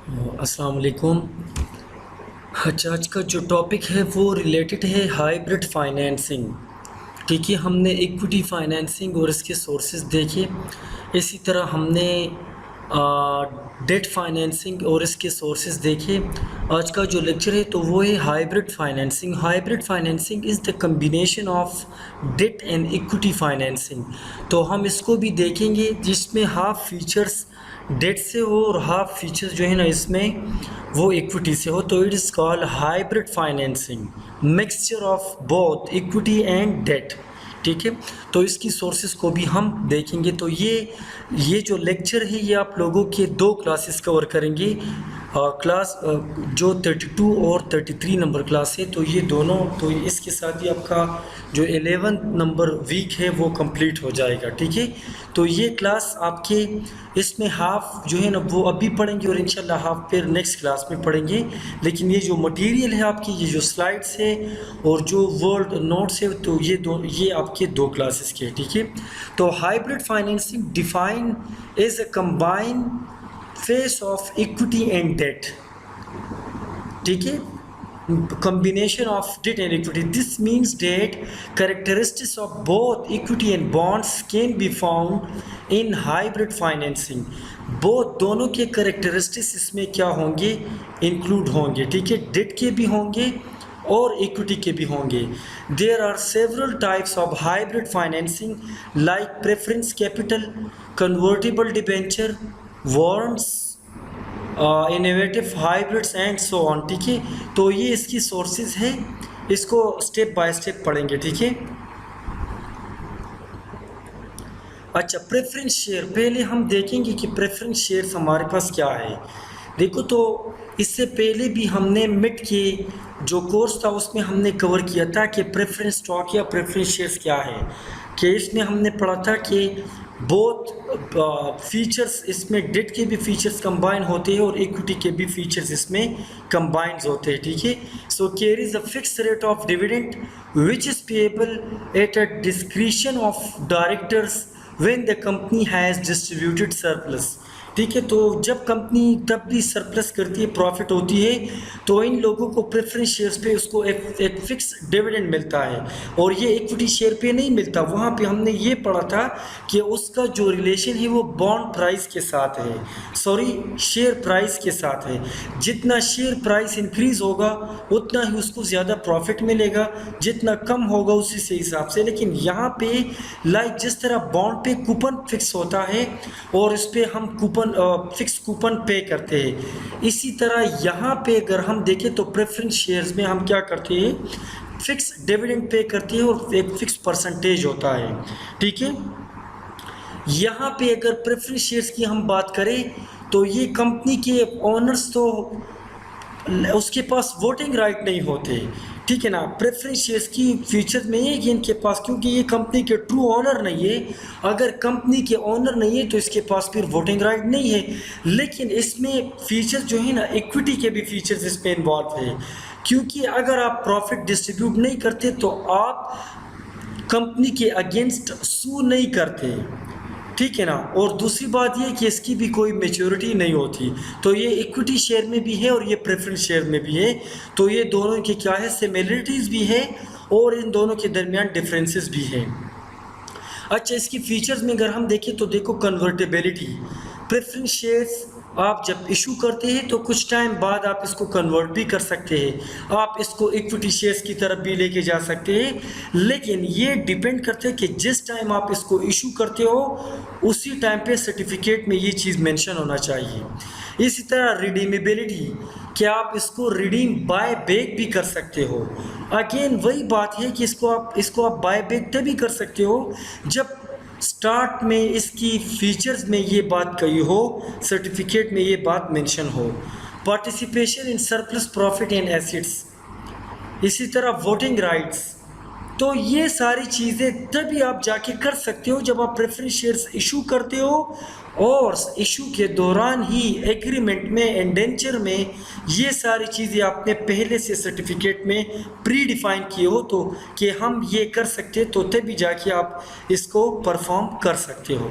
अस्सलाम वालेकुम। अच्छा, आज का जो टॉपिक है वो रिलेटेड है हाइब्रिड फाइनेंसिंग। ठीक है, हमने इक्विटी फाइनेंसिंग और इसके सोर्सेज देखे। इसी तरह हमने डेट फाइनेंसिंग और इसके सोर्सेज देखे। आज का जो लेक्चर है तो वो है hybrid financing. Hybrid financing is the combination of debt and equity financing. तो हम इसको भी देखेंगे जिसमें हाफ फीचर्स डेट से हो और हाफ फीचर्स जो है ना इसमें वो इक्विटी से हो। तो it is called hybrid financing, mixture of both equity and debt. ठीक है, तो इसकी सोर्सेज को भी हम देखेंगे। तो ये जो लेक्चर है ये आप लोगों के दो क्लासेस कवर करेंगे। क्लास जो 32 और 33 नंबर क्लास है, तो ये दोनों, तो इसके साथ ही आपका जो 11 नंबर वीक है वो कंप्लीट हो जाएगा। ठीक है, तो ये क्लास आपके इसमें हाफ जो है ना वो अभी पढ़ेंगे और इंशाल्लाह हाफ फिर नेक्स्ट क्लास में पढ़ेंगे। लेकिन ये जो मटेरियल है आपकी, ये जो स्लाइड्स है और जो वर्ड नोट्स है, तो ये आपके दो क्लासेस के। ठीक है, तो hybrid financing define as a combine face of equity and debt. ठीक है, combination of debt and equity. This means that characteristics of both equity and bonds can be found in hybrid financing. both दोनों के characteristics इसमें क्या होंगे, include होंगे। ठीक है, डेट के भी होंगे और इक्विटी के भी होंगे। There are several types of hybrid financing like preference capital, convertible debenture, warrants, innovative hybrids and so on. ठीक है, तो ये इसकी सोर्सेज है, इसको स्टेप बाय स्टेप पढ़ेंगे। ठीक है, अच्छा, प्रेफरेंस शेयर पहले हम देखेंगे कि प्रेफरेंस शेयर्स हमारे पास क्या है। देखो, तो इससे पहले भी हमने मिड के जो कोर्स था उसमें हमने कवर किया था कि प्रेफरेंस स्टॉक या प्रेफरेंस शेयर्स क्या है। कि इसमें हमने पढ़ा था कि बोथ फीचर्स इसमें डेट के भी फीचर्स कंबाइन होते हैं और इक्विटी के भी फीचर्स इसमें कंबाइंड होते हैं। ठीक है, so carries a fixed rate of dividend which is payable at a discretion of directors when the company has distributed surplus. ठीक है, तो जब कंपनी तब भी सरप्लस करती है, प्रॉफिट होती है, तो इन लोगों को प्रेफरेंस शेयर्स पे उसको एक फिक्स डिविडेंड मिलता है और ये इक्विटी शेयर पे नहीं मिलता। वहाँ पे हमने ये पढ़ा था कि उसका जो रिलेशन है वो बॉन्ड प्राइस के साथ है, सॉरी शेयर प्राइस के साथ है। जितना शेयर प्राइस इंक्रीज होगा उतना ही उसको ज़्यादा प्रॉफिट मिलेगा, जितना कम होगा उसी से हिसाब से। लेकिन यहाँ पे लाइक जिस तरह बॉन्ड पे कूपन फिक्स होता है और इस पर हम कूपन फिक्स कूपन पे करते हैं, इसी तरह यहाँ पे अगर हम देखें तो प्रेफरेंस शेयर्स में हम क्या करते हैं, फिक्स डिविडेंड पे करते हैं और एक फिक्स परसेंटेज होता है। ठीक है, यहाँ पे अगर प्रेफरेंस शेयर्स की हम बात करें तो ये कंपनी के ओनर्स तो उसके पास वोटिंग राइट नहीं होते। ठीक है ना, प्रेफरेंस शेयर्स की फीचर में है कि इनके पास, क्योंकि ये कंपनी के ट्रू ओनर नहीं है, अगर कंपनी के ओनर नहीं है तो इसके पास फिर वोटिंग राइट नहीं है। लेकिन इसमें फीचर जो है ना, इक्विटी के भी फीचर्स इसमें इन्वॉल्व है, क्योंकि अगर आप प्रॉफिट डिस्ट्रीब्यूट नहीं करते तो आप कंपनी के अगेंस्ट सू नहीं करते। ठीक है ना, और दूसरी बात ये कि इसकी भी कोई मेच्योरिटी नहीं होती। तो ये इक्विटी शेयर में भी है और ये प्रेफरेंस शेयर में भी है। तो ये दोनों के क्या है, सिमिलरिटीज़ भी है और इन दोनों के दरमियान डिफरेंसेस भी है। अच्छा, इसकी फीचर्स में अगर हम देखें तो देखो, कन्वर्टेबिलिटी, प्रेफरेंस शेयर्स आप जब इशू करते हैं तो कुछ टाइम बाद आप इसको कन्वर्ट भी कर सकते हैं, आप इसको इक्विटी शेयर्स की तरफ भी लेके जा सकते हैं। लेकिन ये डिपेंड करते हैं कि जिस टाइम आप इसको इशू करते हो उसी टाइम पे सर्टिफिकेट में ये चीज़ मेंशन होना चाहिए। इसी तरह रिडीमेबिलिटी, क्या आप इसको रिडीम बाय बैक भी कर सकते हो। अगेन वही बात है कि इसको आप बाय बैक तभी कर सकते हो जब स्टार्ट में इसकी फीचर्स में ये बात कही हो, सर्टिफिकेट में ये बात मेंशन हो। Participation in surplus profit and assets, इसी तरह वोटिंग राइट्स। तो ये सारी चीज़ें तभी आप जाके कर सकते हो जब आप प्रेफरेंस शेयर्स इशू करते हो और इशू के दौरान ही एग्रीमेंट में, इंडेंचर में ये सारी चीज़ें आपने पहले से सर्टिफिकेट में प्री डिफाइन किए हो, तो कि हम ये कर सकते हैं, तो तभी जाके आप इसको परफॉर्म कर सकते हो।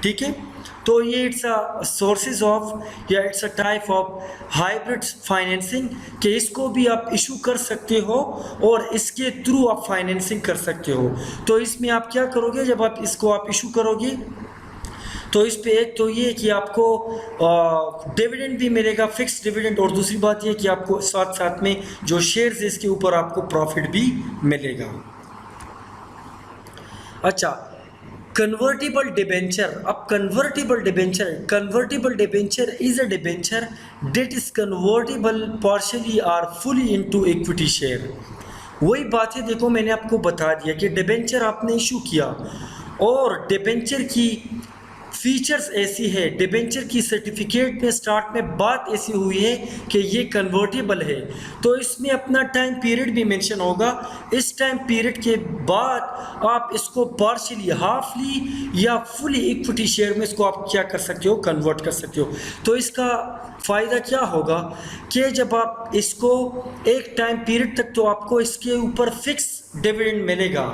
ठीक है, तो ये इट्स अ सोर्सेज ऑफ या it's a type of hybrid financing कि इसको भी आप इशू कर सकते हो और इसके थ्रू आप फाइनेंसिंग कर सकते हो। तो इसमें आप क्या करोगे, जब आप इसको आप इशू करोगे तो इस पे एक तो ये कि आपको डिविडेंड भी मिलेगा, फिक्स डिविडेंड, और दूसरी बात ये कि आपको साथ साथ में जो शेयर्स है इसके ऊपर आपको प्रॉफिट भी मिलेगा। अच्छा, कन्वर्टिबल डिबेंचर। अब convertible debenture is a debenture debt is convertible partially और फुली इनटू इक्विटी शेयर। वही बात है, देखो मैंने आपको बता दिया कि डिबेंचर आपने इशू किया और डिबेंचर की फीचर्स ऐसी है, डिबेंचर की सर्टिफिकेट में स्टार्ट में बात ऐसी हुई है कि ये कन्वर्टेबल है, तो इसमें अपना टाइम पीरियड भी मेंशन होगा। इस टाइम पीरियड के बाद आप इसको पार्शियली, हाफली या फुली इक्विटी शेयर में इसको आप क्या कर सकते हो, कन्वर्ट कर सकते हो। तो इसका फ़ायदा क्या होगा कि जब आप इसको एक टाइम पीरियड तक तो आपको इसके ऊपर फिक्स डिविडेंड मिलेगा,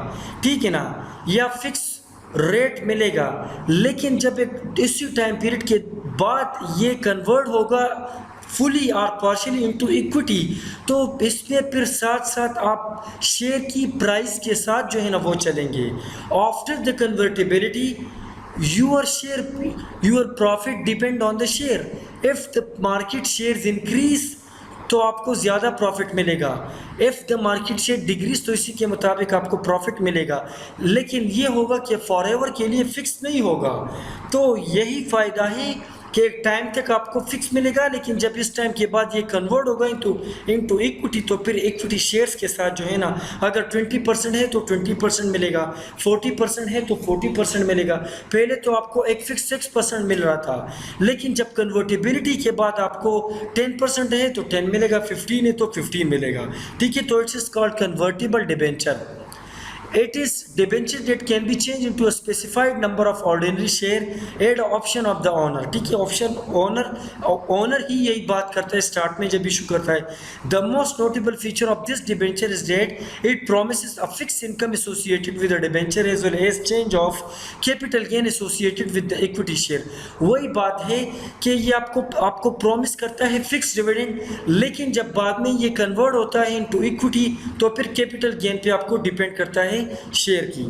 ठीक है ना, या फिक्स रेट मिलेगा, लेकिन जब एक इसी टाइम पीरियड के बाद ये कन्वर्ट होगा फुली और पार्शियली इनटू इक्विटी, तो इसमें फिर साथ साथ आप शेयर की प्राइस के साथ जो है ना वो चलेंगे। After the convertibility your profit depend on the share. If the market shares increase तो आपको ज़्यादा प्रॉफिट मिलेगा, if the market share decrease तो इसी के मुताबिक आपको प्रॉफिट मिलेगा, लेकिन ये होगा कि फॉरएवर के लिए फिक्स नहीं होगा। तो यही फ़ायदा है कि एक टाइम तक आपको फिक्स मिलेगा, लेकिन जब इस टाइम के बाद ये कन्वर्ट होगा इनटू इक्विटी, तो फिर इक्विटी शेयर्स के साथ जो है ना, अगर 20% है तो 20% मिलेगा, 40% है तो 40% मिलेगा। पहले तो आपको एक फिक्स 6% मिल रहा था, लेकिन जब कन्वर्टिबिलिटी के बाद आपको 10% है तो 10 मिलेगा, 15 है तो 15 मिलेगा, ठीक है। तो it's is called convertible debenture. It is debenture that can be changed into a specified number of ordinary share at option of the owner, ठीक है। ऑप्शन ओनर ही यही बात करता है स्टार्ट में जब इशू करता है। The most notable feature of this debenture is that it promises a fixed income associated with the debenture as well as change of capital gain associated with the equity share। वही बात है कि ये आपको promise करता है fix dividend, लेकिन जब बाद में ये कन्वर्ट होता है इनटू इक्विटी तो फिर कैपिटल गेन पे आपको डिपेंड करता है शेयर की।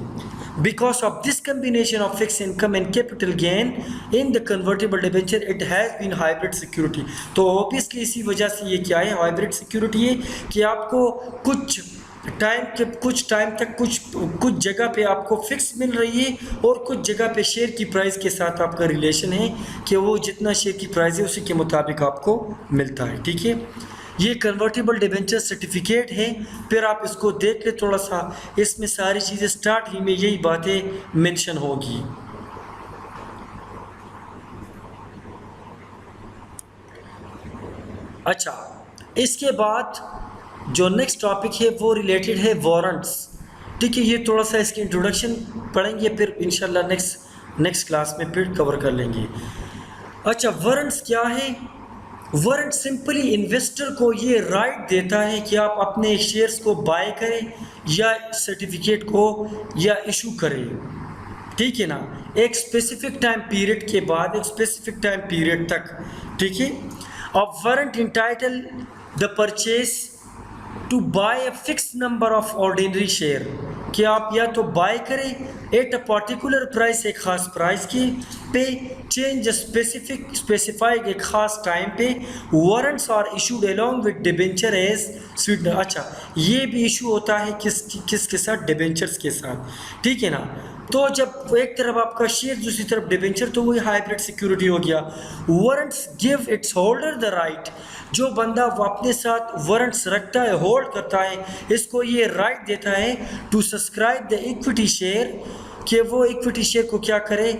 Because of this combination of fixed income and capital gain in the convertible debenture, it has been hybrid security। तो obviously इसी वजह से ये क्या है, हाइब्रिड सिक्योरिटी है कि आपको कुछ टाइम तक कुछ जगह पे आपको फिक्स मिल रही है और कुछ जगह पे शेयर की प्राइस के साथ आपका रिलेशन है कि वो जितना शेयर की प्राइस है उसी के मुताबिक आपको मिलता है, ठीक है। ये कन्वर्टिबल डिबेंचर सर्टिफिकेट है, फिर आप इसको देख ले थोड़ा सा, इसमें सारी चीज़ें स्टार्ट ही में यही बातें मेंशन होगी। अच्छा, इसके बाद जो नेक्स्ट टॉपिक है वो रिलेटेड है वारंट्स, ठीक है। ये थोड़ा सा इसकी इंट्रोडक्शन पढ़ेंगे, फिर इंशाल्लाह नेक्स्ट क्लास में फिर कवर कर लेंगे। अच्छा, वारंट्स क्या है? वारंट सिंपली इन्वेस्टर को ये राइट देता है कि आप अपने शेयर्स को बाय करें या सर्टिफिकेट को या इशू करें, ठीक है ना, एक स्पेसिफिक टाइम पीरियड के बाद, एक स्पेसिफिक टाइम पीरियड तक, ठीक है। अब warrant entitle the purchase to buy a fix number of ordinary share, कि आप या तो बाय करें एट अ पर्टिकुलर प्राइस, एक ख़ास प्राइस की पे, चेंज स्पेसिफाइड एक ख़ास टाइम पे। Warrants are issued along with debenture as sweetener. अच्छा, ये भी इशू होता है किसके साथ? डिबेंचर्स के साथ, ठीक है ना। तो जब एक तरफ आपका शेयर दूसरी तरफ डिबेंचर, तो वही हाइब्रिड सिक्योरिटी हो गया। Warrants give its holder the right, जो बंदा अपने साथ वारंट्स रखता है, होल्ड करता है, इसको ये राइट देता है to subscribe the equity share, कि वो इक्विटी शेयर को क्या करे,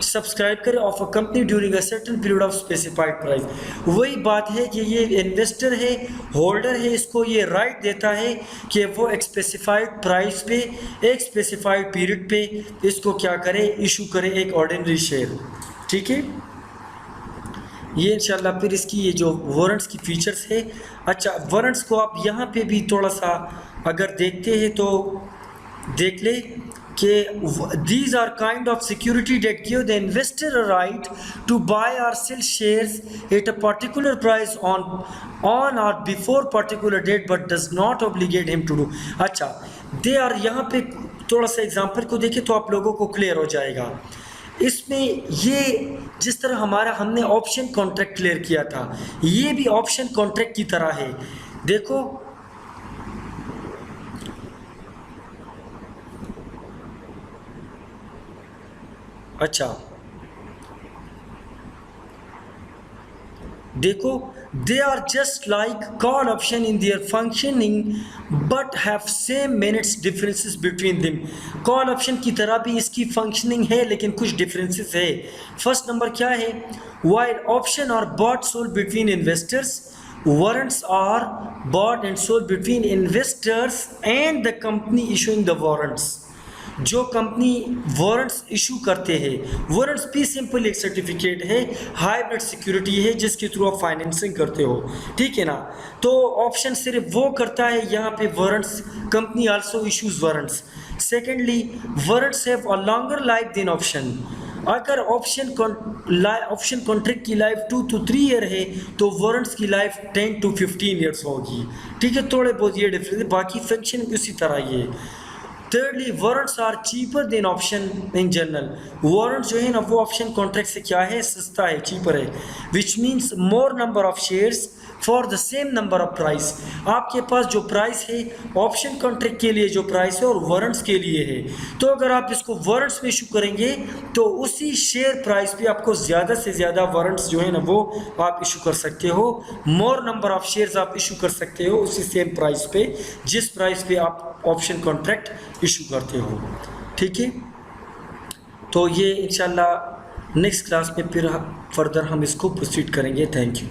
सब्सक्राइब करे of a company during a certain period of specified price. वही बात है कि ये इन्वेस्टर है, होल्डर है, इसको ये राइट देता है कि वो एक स्पेसिफाइड प्राइस पे, एक स्पेसिफाइड पीरियड पे इसको क्या करे, इशू करे एक ऑर्डिनरी शेयर, ठीक है। ये इंशाल्लाह फिर इसकी ये जो वारंट्स की फीचर्स है। अच्छा, वारंट्स को आप यहाँ पे भी थोड़ा सा अगर देखते हैं तो देख ले कि these are kind of security that give the investor a right to buy or sell shares at a particular price on or before particular date but does not obligate him to do. अच्छा, they are, यहाँ पे थोड़ा सा example को देखें तो आप लोगों को क्लियर हो जाएगा. इसमें ये जिस तरह हमारा हमने ऑप्शन कॉन्ट्रैक्ट क्लियर किया था, ये भी ऑप्शन कॉन्ट्रैक्ट की तरह है. देखो अच्छा, देखो they are just like call option in their functioning but have same minutes differences between them. Call option की तरह भी इसकी फंक्शनिंग है लेकिन कुछ डिफरेंसेस है. फर्स्ट नंबर क्या है, while option are bought sold between investors, warrants are bought and sold between investors and the company issuing the warrants. जो कंपनी वारंट्स इशू करते हैं, वारंट्स भी सिंपल एक सर्टिफिकेट है, हाइब्रिड सिक्योरिटी है जिसके थ्रू आप फाइनेंसिंग करते हो, ठीक है ना. तो ऑप्शन सिर्फ वो करता है, यहाँ पे warrants company also issues warrants. Secondly warrants have a longer life than option. अगर ऑप्शन कॉन्ट्रैक्ट की लाइफ 2 to 3 ईयर है तो वारंट्स की लाइफ 10 to 15 ईयर्स होगी, ठीक है. थोड़े बहुत ये डिफरेंस है, बाकी फंक्शन उसी तरह ये. Thirdly, warrants are cheaper than option in general. Warrants जो है ना वो ऑप्शन कॉन्ट्रैक्ट से क्या है, सस्ता है, चीपर है. Which means more number of shares for the same number of price. आपके पास जो प्राइस है ऑप्शन कॉन्ट्रैक्ट के लिए जो प्राइस है और वारंट्स के लिए है, तो अगर आप इसको वारंट्स में इशू करेंगे तो उसी शेयर प्राइस पे आपको ज़्यादा से ज़्यादा वारंट्स जो है ना वो आप इशू कर सकते हो. मोर नंबर ऑफ शेयर्स आप इशू कर सकते हो उसी सेम प्राइस पे जिस प्राइस पे आप ऑप्शन कॉन्ट्रैक्ट इशू करते हो, ठीक है. तो ये इंशाल्लाह नेक्स्ट क्लास में फिर फर्दर हम इसको प्रोसीड करेंगे. Thank you.